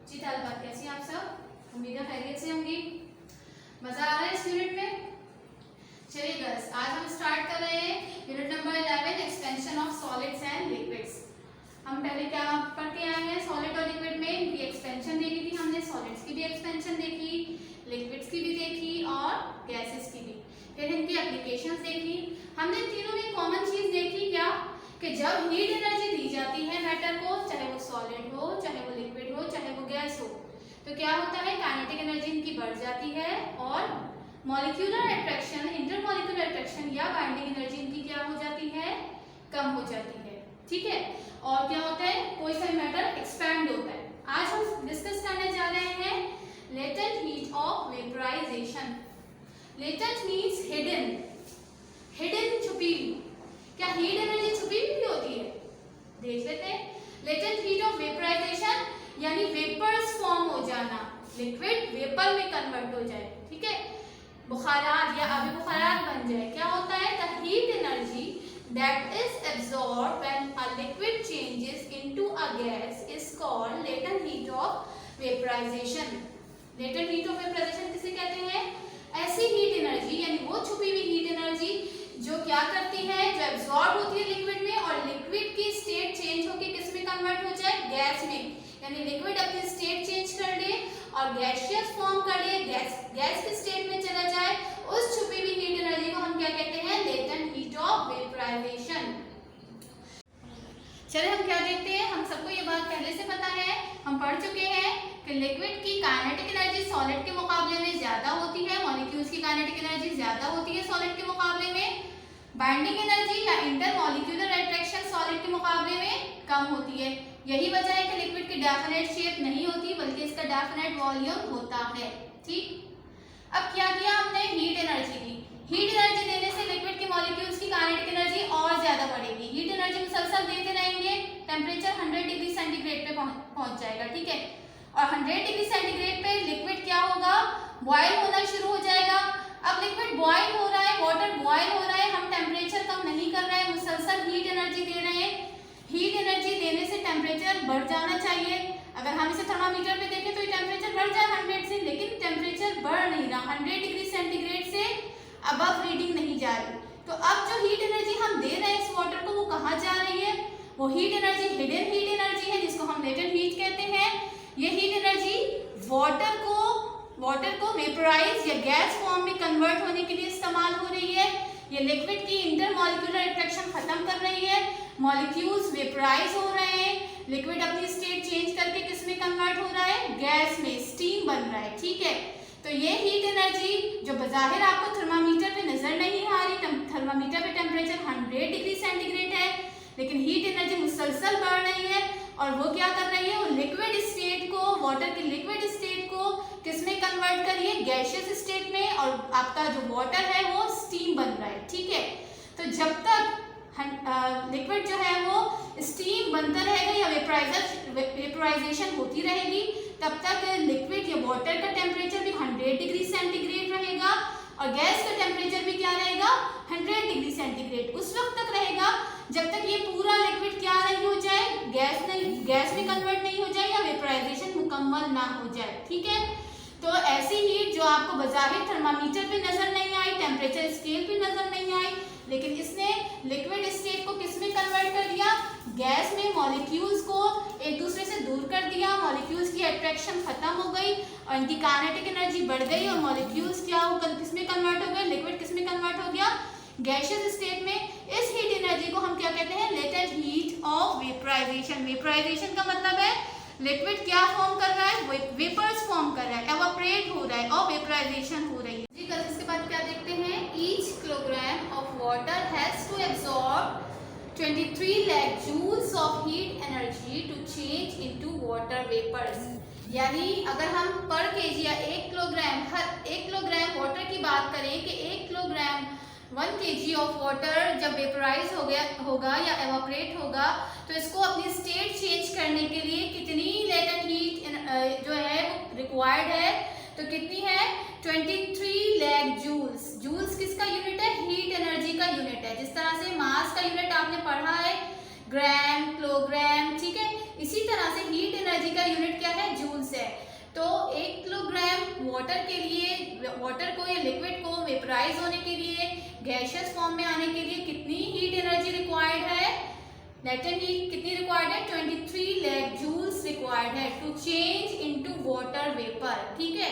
जी तालिबात, कैसी आप सब? उम्मीद है खैरियत से होंगी। मजा आ रहा है इस यूनिट में? चलिए गर्ल्स, आज हम स्टार्ट कर रहे हैं unit number 11, expansion of solids and liquids. हम पहले क्या पढ़ के आए हैं? सॉलिड और लिक्विड में इनकी एक्सपेंशन देखी थी हमने। सॉलिड्स की भी एक्सपेंशन देखी, लिक्विड्स की भी देखी और गैसेस की भी। फिर इनकी एप्लीकेशंस देखी। हमने तीनों में कॉमन चीज देखी क्या, कि जब हीट एनर्जी दी जाती है मैटर को, चाहे वो सॉलिड हो, चाहे वो लिक्विड हो, चाहे वो गैस हो, तो क्या होता है? काइनेटिक एनर्जी इनकी बढ़ जाती है और मॉलिक्यूलर अट्रैक्शन, इंटरमॉलिक्यूलर अट्रैक्शन या बाइंडिंग एनर्जी इनकी क्या हो जाती है? कम हो जाती है। ठीक है। और क्या होता है? कोई सा मैटर एक्सपैंड होता है। आज हम डिस्कस करने जा रहे हैं latent heat of vaporization. Latent means hidden, hidden छुपी हुई। क्या हीट एनर्जी छुपी हुई होती है? देख लेते हैं। लेटेंट हीट ऑफ वेपराइजेशन यानी वेपर्स फॉर्म हो जाना, लिक्विड वेपर में कन्वर्ट हो जाए। ठीक है, बुखारात या आबी बुखारात बन जाए। क्या होता है? The heat energy that is absorbed when a liquid changes into a gas is called latent heat of vaporization. latent heat of vaporization किसे कहते हैं? ऐसी हीट एनर्जी यानी वो छुपी हुई हीट एनर्जी जो क्या करती है? जो एब्जॉर्ब होती है लिक्विड में और लिक्विड की स्टेट चेंज होकर किस में कन्वर्ट हो जाए? गैस में। यानी लिक्विड अपनी स्टेट चेंज कर ले और गैसियस फॉर्म कर ले, गैस की स्टेट में चला जाए, उस छुपी हुई हीट एनर्जी को हम क्या कहते हैं? Latent heat of vaporization. चलिए हम क्या देखते हैं। हम सबको ये बात पहले से पता है, हम पढ़ चुके हैं कि लिक्विड की काइनेटिक एनर्जी सॉलिड के मुकाबले में ज्यादा होती है। मॉलिक्यूल्स की काइनेटिक एनर्जी ज्यादा होती है सॉलिड के मुकाबले में। बाइंडिंग एनर्जी या इंटरमॉलिक्यूलर अट्रैक्शन सॉलिड के मुकाबले में कम होती है। यही वजह है कि लिक्विड की डेफिनेट शेप नहीं होती बल्कि इसका डेफिनेट वॉल्यूम होता है। ठीक। अब क्या किया हमने? हीट एनर्जी दी। हीट एनर्जी देने से लिक्विड के मॉलिक्यूल्स की काइनेटिक एनर्जी और ज्यादा बढ़ेगी। हीट एनर्जी मुसलसल देते रहेंगे, टेम्परेचर 100 डिग्री सेंटीग्रेड पे पहुंच जाएगा। ठीक है, और 100 डिग्री सेंटीग्रेड पे लिक्विड क्या होगा? बॉयल होना शुरू हो जाएगा। अब लिक्विड बॉयल हो रहा है, वाटर बॉयल हो रहा है, हम टेम्परेचर कम नहीं कर रहे हैं, मुसलसल हीट एनर्जी दे रहे हैं। हीट एनर्जी देने से टेम्परेचर बढ़ जाना चाहिए। अगर हम इसे थर्मामीटर पे देखें तो ये टेम्परेचर बढ़ जाए 100 से, लेकिन टेम्परेचर बढ़ नहीं रहा, 100 डिग्री सेंटीग्रेड से अबव रीडिंग नहीं जा रही। तो अब जो हीट एनर्जी हम दे रहे हैं इस वाटर को, वो कहाँ जा रही है? वो heat energy hidden heat energy है जिसको हम लेटेंट हीट कहते हैं। ये हीट एनर्जी वाटर को वेपराइज या गैस फॉर्म में कन्वर्ट होने के लिए इस्तेमाल हो रही है। ये लिक्विड की इंटरमॉलिक्यूलर अट्रैक्शन खत्म कर रही है, मॉलिक्यूल्स वेपराइज हो रहे हैं, लिक्विड अपनी स्टेट चेंज करके किस में कन्वर्ट हो रहा है? गैस में, स्टीम बन रहा है। ठीक है, तो ये हीट एनर्जी जो बज़ाहिर आपको थर्मामीटर पे नजर नहीं आ रही, थर्मामीटर पे टेम्परेचर 100 डिग्री सेंटीग्रेड है, लेकिन हीट एनर्जी मुसलसल बढ़ रही है और वो क्या कर रही है? वो लिक्विड स्टेट को, वाटर की लिक्विड स्टेट को किस में कन्वर्ट करिए? गैसियस स्टेट में, और आपका जो वाटर है वो स्टीम बन रहा है। ठीक है, तो जब तक लिक्विड जो है वो स्टीम बनता रहेगा या वेपराइजेशन होती रहेगी, तब तक लिक्विड या वाटर का टेम्परेचर भी 100 डिग्री सेंटीग्रेड रहेगा और गैस का टेम्परेचर भी क्या रहेगा? 100 डिग्री सेंटीग्रेड। उस वक्त तक रहेगा जब तक ये पूरा लिक्विड क्या नहीं हो जाए? गैस में कन्वर्ट नहीं हो जाए या वेपराइजेशन मुकम्मल ना हो जाए। ठीक है, तो ऐसी हीट जो आपको बज़ाहिर थर्मामीटर पे नजर नहीं आई, टेम्परेचर स्केल पे नजर नहीं आई, लेकिन इसने लिक्विड स्टेट को किस में कन्वर्ट कर दिया? गैस में। मॉलिक्यूल्स को एक दूसरे से दूर कर दिया, मॉलिक्यूल्स की अट्रैक्शन खत्म हो गई और इनकी काइनेटिक एनर्जी बढ़ गई और मॉलिक्यूल्स क्या हो, किस में कन्वर्ट हो गए? लिक्विड किस में कन्वर्ट हो गया? गैसियस स्टेट में। इस हीट एनर्जी को हम क्या कहते हैं? Latent heat of vaporization. Vaporization का मतलब है लिक्विड क्या फॉर्म कर रहा है? वेपर्स फॉर्म कर रहा है, एवापोरेट हो रहा है और वेपराइजेशन हो रही है। जी कल इसके बाद क्या देखते हैं? Each kilogram of water has to absorb 23 lakh joules of heat energy to change into water vapors। यानी अगर हम पर केजी या 1 किलोग्राम वाटर की बात करें कि 1 किलोग्राम 1 kg ऑफ वाटर जब वेपराइज होगा या एवापोरेट होगा, तो इसको अपनी स्टेट चेंज करने के लिए कितनी लेटेंट हीट जो है वो रिक्वायर्ड है? तो कितनी है? 23 lakh जूल्स। जूल्स किसका यूनिट है? हीट एनर्जी का यूनिट है। जिस तरह से मास का यूनिट आपने पढ़ा ग्राम, किलोग्राम, ठीक है। इसी तरह से हीट एनर्जी का यूनिट क्या है, जूल्स है। तो 1 किलोग्राम वाटर के लिए, वाटर को या लिक्विड को वेपराइज होने के लिए, गैसियस फॉर्म में आने के लिए कितनी हीट एनर्जी रिक्वायर्ड है, लेटेंट हीट कितनी रिक्वायर्ड है, 23 लाख जूल्स रिक्वायर्ड है to change into water vapour, ठीक है।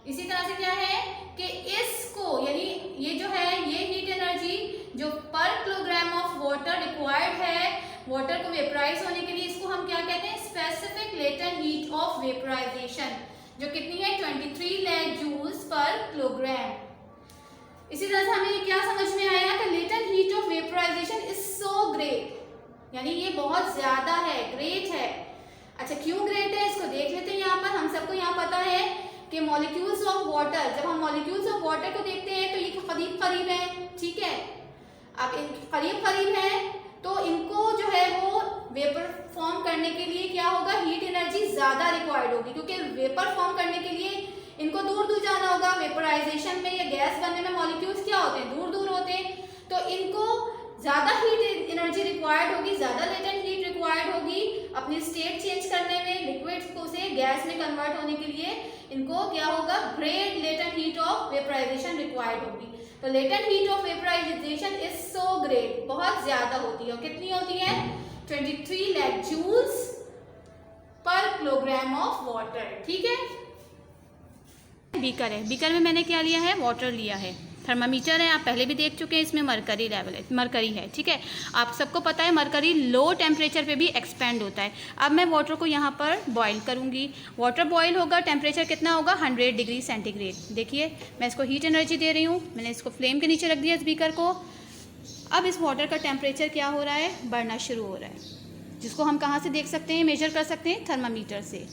इसी तरह से क्या है कि इसको, यानी ये जो है, ये हीट एनर्जी जो per kilogram of water required है वाटर को वेपराइज होने के लिए, इसको हम क्या कहते हैं, specific latent heat of vaporization, जो कितनी है, 23 लाख जूल्स पर किलोग्राम। इसी तरह से हमें क्या समझ में आया कि latent heat of vaporization is so great, यानी ये बहुत ज्यादा है, ग्रेट है। अच्छा, क्यों ग्रेट है इसको देख लेते हैं। यहाँ पर हम सबको यहाँ पता है कि मॉलिक्यूल्स ऑफ वाटर, जब हम मॉलिक्यूल्स ऑफ वाटर को देखते हैं तो ये करीब करीब है, ठीक है। अब करीब करीब है तो इनको जो है वो वेपर फॉर्म करने के लिए क्या होगा, हीट एनर्जी ज्यादा रिक्वायर्ड होगी, क्योंकि वेपर फॉर्म करने के लिए इनको दूर दूर जाना होगा। वेपराइजेशन में या गैस बनने में मॉलिक्यूल्स क्या होते हैं, दूर दूर होते हैं, तो इनको ज्यादा हीट एनर्जी रिक्वायर्ड होगी, ज्यादा लेटेंट हीट रिक्वायर्ड होगी अपनी स्टेट चेंज करने में, लिक्विड को से गैस में कन्वर्ट होने के लिए इनको क्या होगा, great latent heat of vaporization required होगी। तो latent heat of vaporization is so great, बहुत ज्यादा होती है। और कितनी होती है, 23 lakh joules per kilogram of water, ठीक है। बीकर है, बीकर में मैंने क्या लिया है, वाटर लिया है। थर्मामीटर है, आप पहले भी देख चुके हैं, इसमें मरकरी लेवल है, मरकरी है, ठीक है। आप सबको पता है मरकरी लो टेम्परेचर पे भी एक्सपेंड होता है। अब मैं वाटर को यहाँ पर बॉईल करूँगी। वाटर बॉईल होगा, टेम्परेचर कितना होगा, 100 डिग्री सेंटीग्रेड। देखिए मैं इसको हीट एनर्जी दे रही हूँ, मैंने इसको फ्लेम के नीचे रख दिया इस बीकर को। अब इस वाटर का टेम्परेचर क्या हो रहा है, बढ़ना शुरू हो रहा है, जिसको हम कहाँ से देख सकते हैं, मेजर कर सकते हैं, थर्मामीटर से,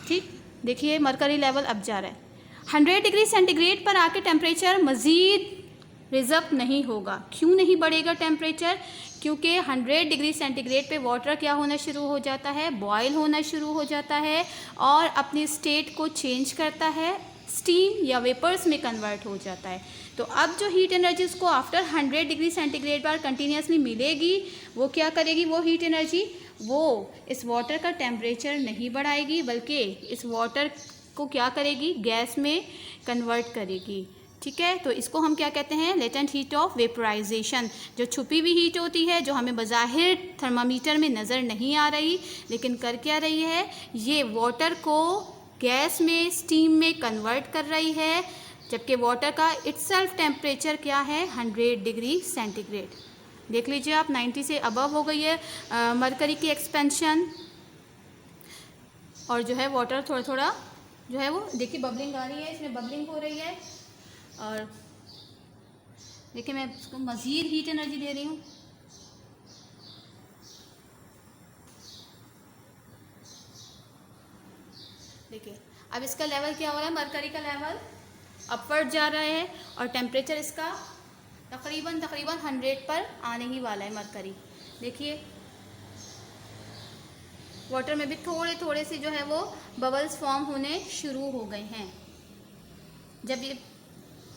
ठीक। देखिए मरकरी लेवल अब जा रहा है, 100 डिग्री सेंटीग्रेड पर आके टेम्परेचर मज़ीद रिजर्व नहीं होगा। क्यों नहीं बढ़ेगा टेम्परेचर, क्योंकि 100 डिग्री सेंटीग्रेड पे वाटर क्या होना शुरू हो जाता है, बॉयल होना शुरू हो जाता है और अपनी स्टेट को चेंज करता है, स्टीम या वेपर्स में कन्वर्ट हो जाता है। तो अब जो हीट एनर्जी उसको आफ्टर 100 डिग्री सेंटीग्रेड पर कंटिन्यूसली मिलेगी, वो क्या करेगी, वो हीट एनर्जी वो इस वाटर का टेम्परेचर नहीं बढ़ाएगी, बल्कि इस वाटर को क्या करेगी, गैस में कन्वर्ट करेगी, ठीक है। तो इसको हम क्या कहते हैं, लेटेंट हीट ऑफ वेपराइजेशन। जो छुपी हुई हीट होती है, जो हमें बज़ाहिर थर्मामीटर में नज़र नहीं आ रही, लेकिन कर क्या रही है, ये वाटर को गैस में, स्टीम में कन्वर्ट कर रही है, जबकि वाटर का इटसेल्फ टेम्परेचर क्या है, 100 डिग्री सेंटीग्रेड। देख लीजिए आप, 90 से अबव हो गई है मरकरी की एक्सपेंशन, और जो है वाटर थोड़ा थोड़ा जो है वो, देखिए बबलिंग आ रही है, इसमें बबलिंग हो रही है। और देखिए मैं इसको मज़ीद हीट एनर्जी दे रही हूँ। देखिए अब इसका लेवल क्या हो रहा है, मरकरी का लेवल अपवर्ड जा रहा है और टेम्परेचर इसका तकरीबन 100 पर आने ही वाला है मरकरी। देखिए वाटर में भी थोड़े थोड़े से जो है वो बबल्स फॉर्म होने शुरू हो गए हैं। जब ये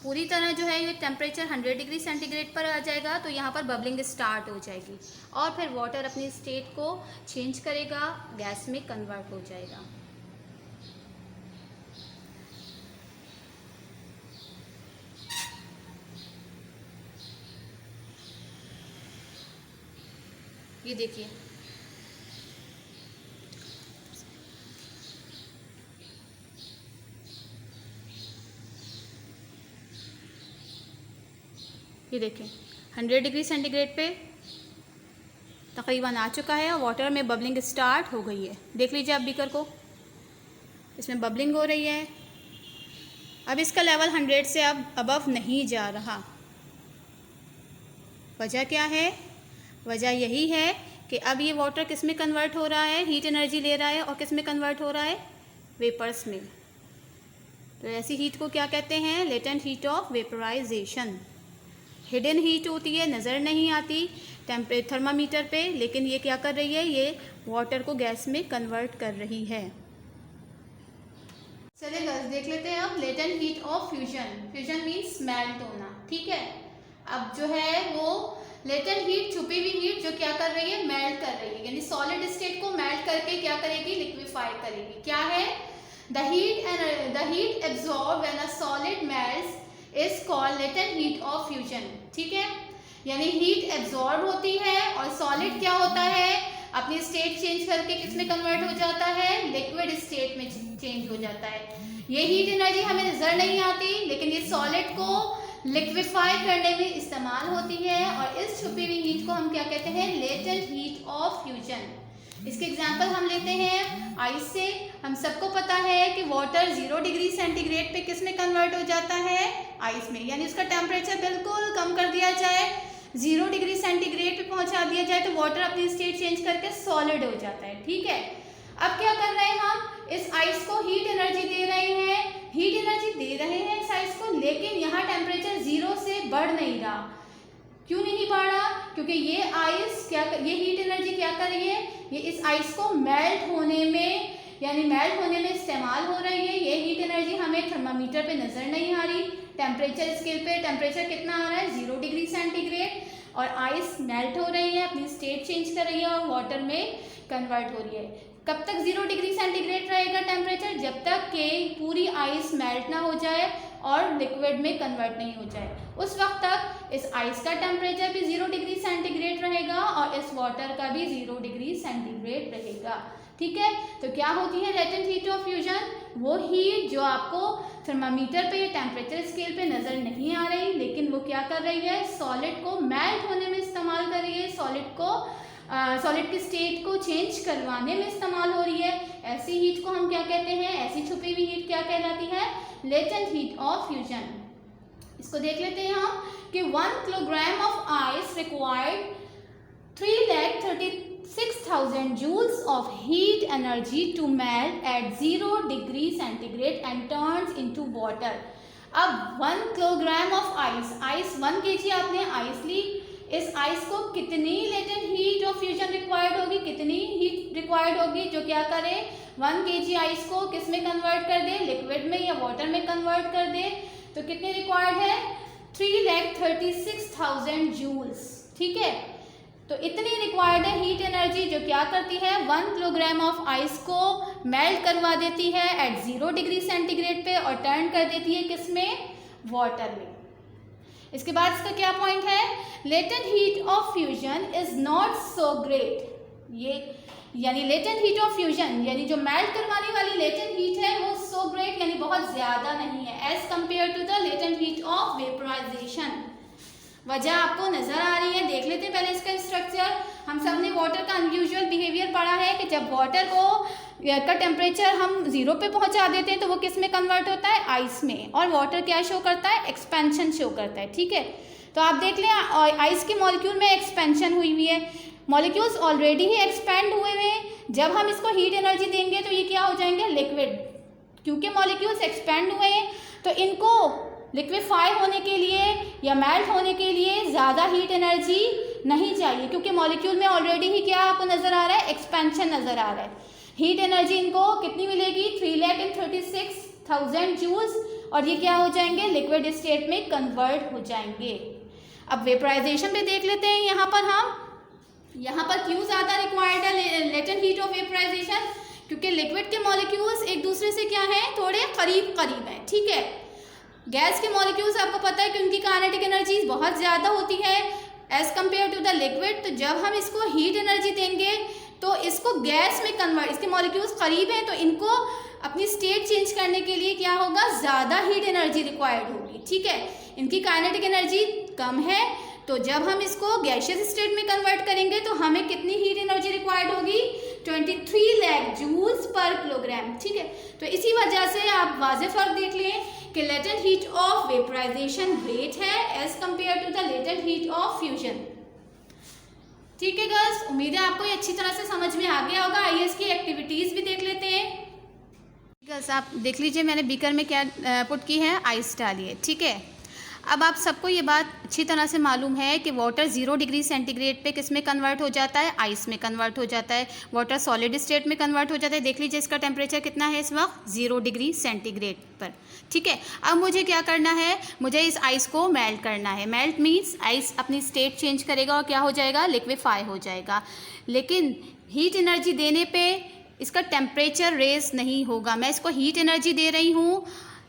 पूरी तरह जो है ये टेम्परेचर 100 डिग्री सेंटीग्रेड पर आ जाएगा तो यहाँ पर बबलिंग स्टार्ट हो जाएगी और फिर वाटर अपनी स्टेट को चेंज करेगा, गैस में कन्वर्ट हो जाएगा। ये देखिए ये देखें 100 डिग्री सेंटीग्रेड पे तकरीबन आ चुका है और वाटर में बबलिंग स्टार्ट हो गई है। देख लीजिए आप बीकर को, इसमें बबलिंग हो रही है। अब इसका लेवल 100 से अब अबव नहीं जा रहा। वजह क्या है? वजह यही है कि अब ये वाटर किस में कन्वर्ट हो रहा है, हीट एनर्जी ले रहा है और किस में कन्वर्ट हो रहा है, वेपर्स में। तो ऐसी हीट को क्या कहते हैं? Latent heat of vaporization. Hidden heat होती है, नज़र नहीं आती थर्मामीटर पे, लेकिन ये क्या कर रही है, ये वाटर को गैस में कन्वर्ट कर रही है। चलिए बस देख लेते हैं अब latent heat of fusion. Fusion means melt होना, ठीक है। अब जो है वो लेटेंट हीट छुपी हुई हीट जो क्या कर रही है, मेल्ट कर रही है, यानी सॉलिड स्टेट को मेल्ट करके क्या करेगी, लिक्विफाई करेगी। क्या है, the heat absorb when a solid melts is called latent heat of fusion. ठीक है, यानी हीट एब्जॉर्ब होती है और सॉलिड क्या होता है, अपनी स्टेट चेंज करके किस में कन्वर्ट हो जाता है, लिक्विड स्टेट में चेंज हो जाता है। ये हीट एनर्जी हमें नजर नहीं आती, लेकिन ये सॉलिड को लिक्विफाई करने में इस्तेमाल होती है और इस छुपी हुई हीट को हम क्या कहते हैं, लेटेंट हीट ऑफ फ्यूजन। इसके एग्जांपल हम लेते हैं आइस से। हम सबको पता है कि वाटर 0 डिग्री सेंटीग्रेड पे किस में कन्वर्ट हो जाता है, आइस में, यानी उसका टेम्परेचर बिल्कुल कम कर दिया जाए, 0 डिग्री सेंटीग्रेड पे पहुंचा दिया जाए तो वाटर अपनी स्टेट चेंज करके सॉलिड हो जाता है। ठीक है, अब क्या कर रहे हैं, हम इस आइस को हीट एनर्जी दे रहे हैं, हीट एनर्जी दे रहे हैं इस आइस को, लेकिन यहाँ टेम्परेचर 0 से बढ़ नहीं रहा। क्यों नहीं बढ़ रहा, क्योंकि ये आइस क्या, ये हीट एनर्जी क्या कर रही है, ये इस आइस को मेल्ट होने में, यानी मेल्ट होने में इस्तेमाल हो रही है। ये हीट एनर्जी हमें थर्मामीटर पे नजर नहीं आ रही, टेम्परेचर स्केल पे टेम्परेचर कितना आ रहा है, 0 डिग्री सेंटीग्रेड, और आइस मेल्ट हो रही है, अपनी स्टेट चेंज कर रही है और वाटर में कन्वर्ट हो रही है। कब तक 0 डिग्री सेंटीग्रेड रहेगा टेम्परेचर, जब तक कि पूरी आइस मेल्ट ना हो जाए और लिक्विड में कन्वर्ट नहीं हो जाए। उस वक्त तक इस आइस का टेम्परेचर भी 0 डिग्री सेंटीग्रेड रहेगा और इस वाटर का भी 0 डिग्री सेंटीग्रेड रहेगा। ठीक है, तो क्या होती है लेटेंट हीट ऑफ फ्यूजन, वो हीट जो आपको थर्मामीटर पे या टेम्परेचर स्केल पे नजर नहीं आ रही, लेकिन वो क्या कर रही है, सॉलिड को मेल्ट होने में इस्तेमाल कर रही है, सॉलिड की स्टेट को चेंज करवाने में इस्तेमाल हो रही है। ऐसी हीट को हम क्या कहते हैं, ऐसी छुपी हुई हीट क्या कहलाती है, लेटेंट हीट ऑफ फ्यूजन। इसको देख लेते हैं हम कि 1 kilogram of ice required 3,36,000 joules of heat energy to melt at 0 degree centigrade and turns into water। अब 1 किलोग्राम ऑफ आइस 1 kg आपने आइस ली, इस आइस को कितनी latent heat of fusion required होगी, कितनी हीट रिक्वायर्ड होगी जो क्या करे, 1 kg आइस को किस में कन्वर्ट कर दे, लिक्विड में या वाटर में कन्वर्ट कर दे। तो कितनी रिक्वायर्ड है, 3,36,000 जूल्स। ठीक है, तो इतनी रिक्वायर्ड है हीट एनर्जी जो क्या करती है, 1 किलोग्राम ऑफ आइस को मेल्ट करवा देती है एट 0 डिग्री सेंटीग्रेड पे और टर्न कर देती है किसमें, वाटर में। इसके बाद इसका क्या पॉइंट है, latent heat of fusion is not so great. ये यानी लेटेंट हीट ऑफ फ्यूजन यानी जो मेल्ट करवाने वाली लेटेंट हीट है वो सो ग्रेट यानी बहुत ज्यादा नहीं है as compare to the latent heat of vaporization. वजह आपको नजर आ रही है, देख लेते हैं पहले इसका स्ट्रक्चर। हम सब ने वाटर का अनयूजुअल बिहेवियर पढ़ा है कि जब वाटर को का टेम्परेचर हम 0 पे पहुंचा देते हैं तो वो किस में कन्वर्ट होता है, आइस में, और वाटर क्या शो करता है, एक्सपेंशन शो करता है। ठीक है, तो आप देख लें आइस के मॉलिक्यूल में एक्सपेंशन हुई हुई है, मॉलिक्यूल्स ऑलरेडी ही एक्सपेंड हुए हुए हैं। जब हम इसको हीट एनर्जी देंगे तो ये क्या हो जाएंगे, लिक्विड। क्योंकि मॉलिक्यूल्स एक्सपेंड हुए हैं तो इनको लिक्विफाई होने के लिए या मेल्ट होने के लिए ज़्यादा हीट एनर्जी नहीं चाहिए, क्योंकि मॉलिक्यूल में ऑलरेडी ही क्या आपको नज़र आ रहा है, एक्सपेंशन नज़र आ रहा है। हीट एनर्जी इनको कितनी मिलेगी, 3,36,000 जूल्स, और ये क्या हो जाएंगे, लिक्विड स्टेट में कन्वर्ट हो जाएंगे। अब वेपराइजेशन पे देख लेते हैं। यहाँ पर क्यों ज़्यादा रिक्वायर्ड है लेटेंट हीट ऑफ वेपराइजेशन, क्योंकि लिक्विड के मॉलिक्यूल्स एक दूसरे से क्या है, थोड़े करीब करीब हैं। ठीक है, गैस के मॉलिक्यूल्स आपको पता है कि उनकी काइनेटिक एनर्जी बहुत ज़्यादा होती है as compare to the liquid. तो जब हम इसको हीट एनर्जी देंगे तो इसको गैस में कन्वर्ट, इसके मॉलिक्यूल्स करीब हैं तो इनको अपनी स्टेट चेंज करने के लिए क्या होगा, ज़्यादा हीट एनर्जी रिक्वायर्ड होगी। ठीक है, इनकी काइनेटिक एनर्जी कम है, तो जब हम इसको गैसियस स्टेट में कन्वर्ट करेंगे तो हमें कितनी हीट एनर्जी रिक्वायर्ड होगी, 23 लाख जूल्स पर किलोग्राम। ठीक है, तो इसी वजह से आप वाज़ेह फ़र्क देख लें कि latent heat of vaporisation great है as compare to the latent heat of fusion. ठीक है गर्ल्स, उम्मीद है आपको ये अच्छी तरह से समझ में आ गया होगा। आइए इसकी एक्टिविटीज़ भी देख लेते हैं। गर्ल्स आप देख लीजिए, मैंने बीकर में क्या पुट की है, आइस डाली है। ठीक है, अब आप सबको ये बात अच्छी तरह से मालूम है कि वाटर 0 डिग्री सेंटीग्रेड पे किस में कन्वर्ट हो जाता है, आइस में कन्वर्ट हो जाता है। वाटर सॉलिड स्टेट में कन्वर्ट हो जाता है। देख लीजिए इसका टेम्परेचर कितना है इस वक्त, 0 डिग्री सेंटीग्रेड पर। ठीक है, अब मुझे क्या करना है, मुझे इस आइस को मेल्ट करना है। मेल्ट मीन्स आइस अपनी स्टेट चेंज करेगा और क्या हो जाएगा, लिक्विफाई हो जाएगा। लेकिन हीट एनर्जी देने पे इसका टेम्परेचर रेज नहीं होगा। मैं इसको हीट एनर्जी दे रही हूँ,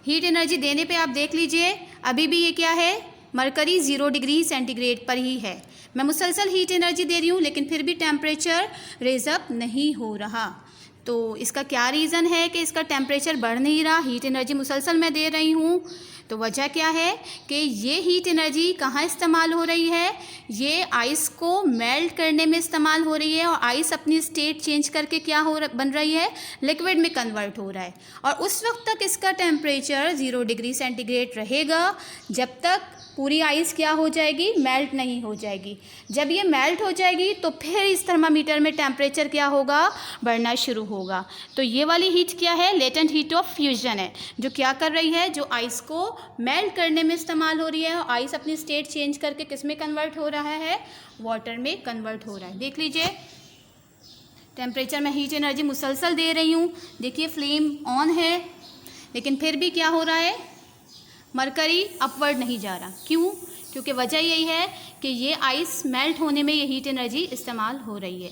हीट एनर्जी देने पे आप देख लीजिए अभी भी ये क्या है, मरकरी 0 डिग्री सेंटीग्रेड पर ही है। मैं मुसलसल हीट एनर्जी दे रही हूँ लेकिन फिर भी टेम्परेचर रेज अप नहीं हो रहा। तो इसका क्या रीज़न है कि इसका टेम्परेचर बढ़ नहीं रहा, हीट एनर्जी मुसलसल मैं दे रही हूँ। तो वजह क्या है कि ये हीट एनर्जी कहाँ इस्तेमाल हो रही है, ये आइस को मेल्ट करने में इस्तेमाल हो रही है। और आइस अपनी स्टेट चेंज करके क्या बन रही है, लिक्विड में कन्वर्ट हो रहा है। और उस वक्त तक इसका टेम्परेचर 0 डिग्री सेंटीग्रेड रहेगा जब तक पूरी आइस क्या हो जाएगी, मेल्ट नहीं हो जाएगी। जब ये मेल्ट हो जाएगी तो फिर इस थर्मामीटर में टेम्परेचर क्या होगा, बढ़ना शुरू होगा। तो ये वाली हीट क्या है, लेटेंट हीट ऑफ फ्यूजन है, जो क्या कर रही है, जो आइस को मेल्ट करने में इस्तेमाल हो रही है। और आइस अपनी स्टेट चेंज करके किस में कन्वर्ट हो रहा है, वाटर में कन्वर्ट हो रहा है। देख लीजिए टेम्परेचर में हीट एनर्जी मुसलसल दे रही हूँ, देखिए फ्लेम ऑन है लेकिन फिर भी क्या हो रहा है, मरकरी अपवर्ड नहीं जा रहा। क्यों, क्योंकि वजह यही है कि ये आइस मेल्ट होने में ये हीट एनर्जी इस्तेमाल हो रही है।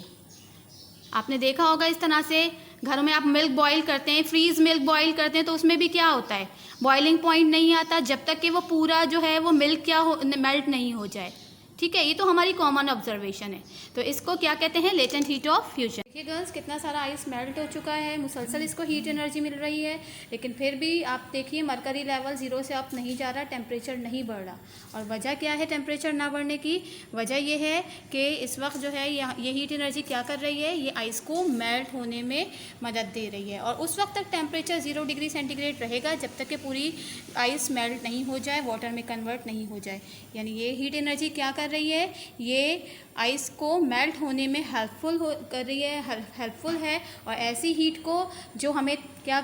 आपने देखा होगा इस तरह से घरों में आप मिल्क बॉईल करते हैं, फ्रीज मिल्क बॉईल करते हैं, तो उसमें भी क्या होता है, बॉइलिंग पॉइंट नहीं आता जब तक कि वो पूरा जो है वो मिल्क क्या हो, मेल्ट नहीं हो जाए। ठीक है, ये तो हमारी कॉमन ऑब्जर्वेशन है। तो इसको क्या कहते हैं, लेटेंट हीट ऑफ फ्यूजन। देखिए गर्ल्स कितना सारा आइस मेल्ट हो चुका है, मुसलसल इसको हीट एनर्जी मिल रही है लेकिन फिर भी आप देखिए मरकरी लेवल 0 से अप नहीं जा रहा, टेम्परेचर नहीं बढ़ रहा। और वजह क्या है टेम्परेचर ना बढ़ने की, वजह ये है कि इस वक्त जो है ये हीट एनर्जी क्या कर रही है, ये आइस को मेल्ट होने में मदद दे रही है। और उस वक्त तक टेम्परेचर 0 डिग्री सेंटीग्रेड रहेगा जब तक कि पूरी आइस मेल्ट नहीं हो जाए, वाटर में कन्वर्ट नहीं हो जाए। यानी ये हीट एनर्जी क्या कर रही है, ये आइस को मेल्ट होने में कर रही है, हेल्पफुल है। और ऐसी हीट को जो हमें क्या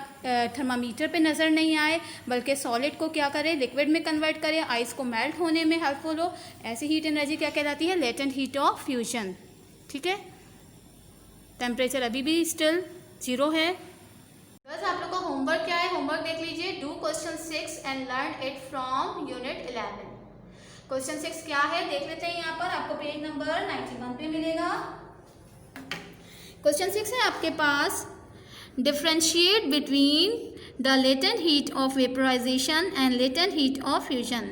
थर्मामीटर पे नज़र नहीं आए बल्कि सॉलिड को क्या करे, लिक्विड में कन्वर्ट करे, आइस को मेल्ट होने में हेल्पफुल हो, ऐसी हीट एनर्जी क्या कहलाती है, लेटेंट हीट ऑफ फ्यूजन। ठीक है, टेम्परेचर अभी भी स्टिल 0 है। बस आप लोग का होमवर्क क्या है, होमवर्क देख लीजिए, do question 6 and learn it from unit 11। Question 6 क्या है देख लेते हैं, यहाँ पर आपको पेज नंबर 91 पे मिलेगा। क्वेश्चन 6 है आपके पास, differentiate between the latent heat of vaporisation and latent heat of fusion.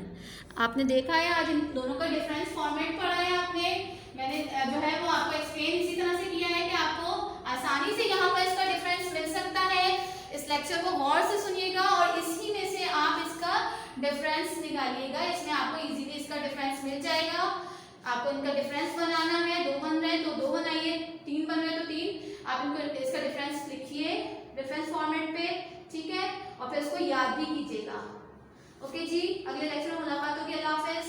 आपने देखा है आज इन दोनों का डिफरेंस फॉर्मेट पढ़ा है आपने, मैंने जो है वो आपको एक्सप्लेन इसी तरह से किया है कि आपको आसानी से यहाँ पर इसका डिफरेंस मिल सकता है। इस लेक्चर को गौर से सुनिएगा और इसी में से आप इसका डिफरेंस निकालिएगा, इसमें आपको इजीली इसका डिफरेंस मिल जाएगा। आपको इनका डिफरेंस बनाना है, 2 बन रहे हैं तो 2 बनाइए, 3 बन रहे हैं तो 3, आप इनको इसका डिफरेंस लिखिए डिफरेंस फॉर्मेट पे। ठीक है, और फिर इसको याद भी कीजिएगा। ओके जी, अगले लेक्चर में मुलाकात होगी। अल्लाह हाफिज़।